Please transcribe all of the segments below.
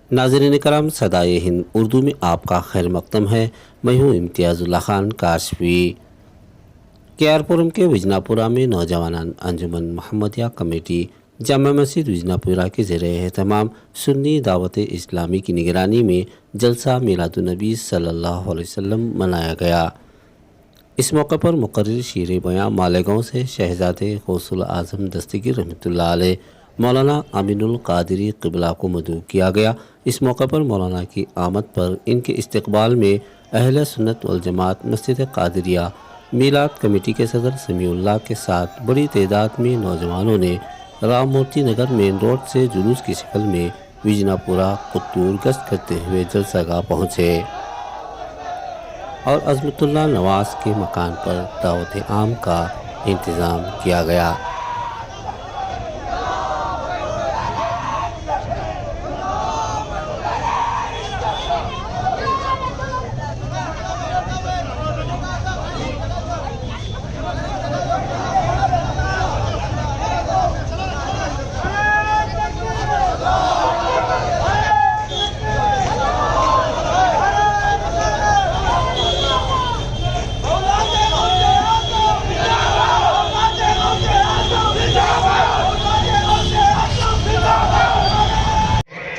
नाज़रीन कराम, सदाए हिंद उर्दू में आपका खैर मकदम है। मैं हूँ इम्तियाज़ुल्लाह खान काशफी। केआरपुरम के विजनापुरा में नौजवान अंजुमन मोहम्मदिया कमेटी जामा मस्जिद विजनापुरा के ज़रिए एहतमाम सुन्नी दावत इस्लामी की निगरानी में जलसा मिलादुन्नबी सल्लल्लाहु अलैहि वसल्लम मनाया गया। इस मौके पर मुकर्रिर शीर बयां मालेगांव से शहजादे गौसुल आज़म दस्तगीर रहमतुल्लाह अलैह मौलाना अमीनुल कादरी क़िबला को मदऊ किया गया। इस मौके पर मौलाना की आमद पर इनके इस्तकबाल में अहले सुन्नत वल जमात मस्जिद कादरिया मीलाद कमेटी के सदर समीउल्लाह के साथ बड़ी तादाद में नौजवानों ने राम मूर्ति नगर मेन रोड से जुलूस की शक्ल में विजनापुरा कुत्तूर गश्त करते हुए जलसागाह पहुँचे और अज़मतुल्लाह नवाज के मकान पर दावत आम का इंतज़ाम किया गया।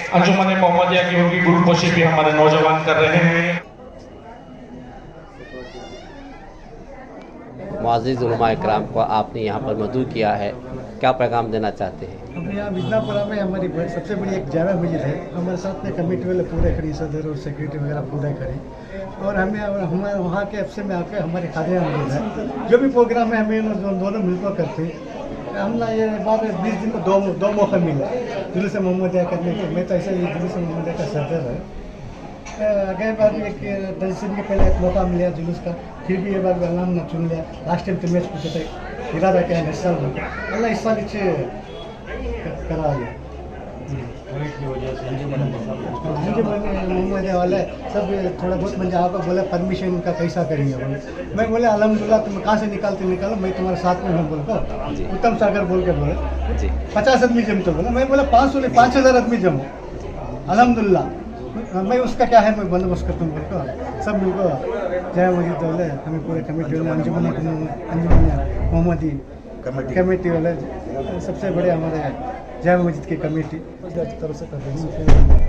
अंजुमन मोहम्मदिया की उनकी गुरुपोशी भी हमारे नौजवान कर रहे हैं। मुअज़्ज़िज़ उलमा इकराम को आपने यहाँ पर मदऊ किया है, क्या पैगाम देना चाहते हैं? हम यहाँ विजनापुरा में हमारी सबसे बड़ी एक जामा मस्जिद है। हमारे साथ में कमेटी वाले पूरे खड़ी, सदर और सेक्रेटरी वगैरह पूरे खड़े, और हमारे वहाँ के अफसर में आकर हमारे कादिया मस्जिद है। जो भी प्रोग्राम है हमें दोनों मिलकर करते हैं। हम ना ये बात 20 दिन में दो मौका मिला जुलूस मोहम्मदिया करने के। मैं तो ऐसा ही जुलूस मोहम्मदिया का सदर है। अगले बार भी एक 10 दिन के पहले एक मौका मिला जुलूस का, फिर भी ये बार अल्लाह ने चुन लिया। लास्ट टाइम तो मैच पूछे थे इरादा क्या है इस साल में, अल्लाह इस साल इच्छे करा लिया। मोहम्मदिया वाले सब थोड़ा बहुत मुझे आपको बोला परमिशन का कैसा करेंगे बोले। मैं बोले अल्हम्दुलिल्लाह तुम कहाँ से निकालो, मैं तुम्हारे साथ में हूँ बोलकर उत्तम सागर बोल के बोले 50 आदमी जम तो बोला। मैं बोला 500 नहीं 5000 आदमी जमो अल्हम्दुलिल्लाह। मैं उसका क्या है मैं बंदोबस्त करता हूँ बोलकर सब मिलकर जय मस्जिद बोले हमें पूरे कमेटी वाले अंजुमन मोहम्मदी कमेटी वाले सबसे बड़े हमारे जय मस्जिद की कमेटी तरफ से कर रहे हैं।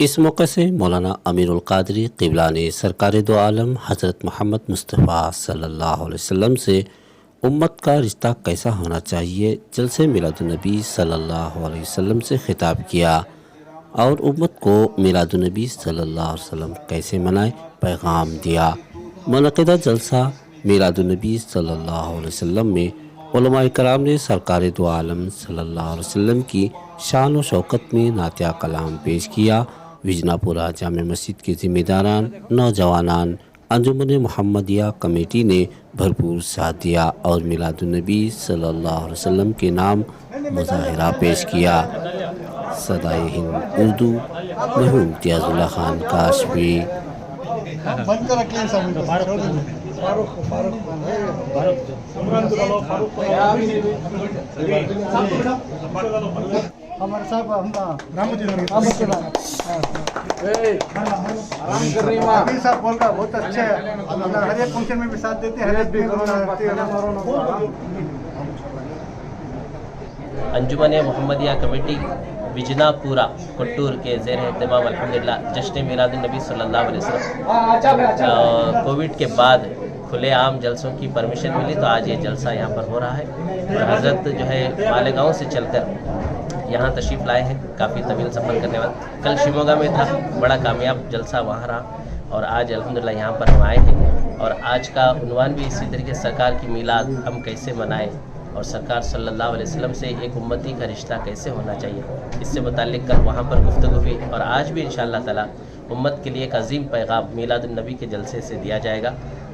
इस मौके से मौलाना अमीरुल कादरी क़िबला ने सरकार दो आलम हज़रत मोहम्मद मुस्तफ़ा सल्लल्लाहु अलैहि वसल्लम से उम्मत का रिश्ता कैसा होना चाहिए जलसे मिलादुन्नबी सल्लल्लाहु अलैहि वसल्लम से खिताब किया और उम्मत को मिलादुन्नबी सल्लल्लाहु अलैहि वसल्लम कैसे मनाए पैगाम दिया। मुनक़िदा जलसा मिलादुन्नबी सल्लल्लाहु अलैहि वसल्लम में उलमा इकराम ने सरकार दो आलम सल्लल्लाहु अलैहि वसल्लम की शान व शौकत में नातिया कलाम पेश किया। विजनापुरा जामे मस्जिद के ज़िम्मेदारान नौजवानान अंजुमन मोहम्मदिया कमेटी ने भरपूर साथ दिया और मिलादुन्नबी सल्लल्लाहु अलैहि वसल्लम के नाम मुज़ाहिरा पेश किया। सदाए हिंद उर्दू मैं हूँ इम्तियाज़ुल्लाह खान काशफी। हमारे साहब साहब बोल रहा बहुत अच्छे है, हर एक फंक्शन में भी साथ देते हैं, हर एक भी अंजुमन मोहम्मदिया कमेटी विजनापुरा कुट्टूर के ज़ेर एहतमाम अल्हम्दुलिल्लाह जश्न मिलादुन्नबी सल्लल्लाहु अलैहि वसल्लम कोविड के बाद खुलेआम जलसों की परमिशन मिली तो आज ये जलसा यहाँ पर हो रहा है। और हज़रत जो है मालेगांव से चलकर यहाँ तशरीफ़ लाए हैं, काफ़ी तवील सफ़र करने वाले। कल शिमोगा में था, बड़ा कामयाब जलसा वहाँ रहा और आज अल्हम्दुलिल्लाह यहाँ पर हम आए हैं। और आज का उन्वान भी इसी तरीके सरकार की मीलाद हम कैसे मनाएं और सरकार सल्लल्लाहु अलैहि वसल्लम से एक उम्मती का रिश्ता कैसे होना चाहिए, इससे मुताल्लिक़ कल वहाँ पर गुफ्तगू हुई और आज भी इंशाअल्लाह ताला उम्मत के लिए एक अजीम पैगाम मिलादुन्नबी के जलसे से दिया जाएगा।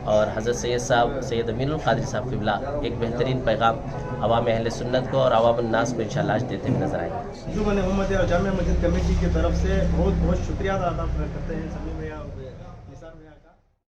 और हज़रत सैयद साहब सैयद अमीनुल कादरी साहब क़िबला एक बेहतरीन पैगाम अवाम अहले सुन्नत को और अवाम अन्नास को इंशाअल्लाह आज देते हुए नजर आएंगे। अंजुमन मोहम्मदिया और जामिया मस्जिद कमेटी की तरफ से बहुत बहुत शुक्रिया अदा करते हैं सभी में।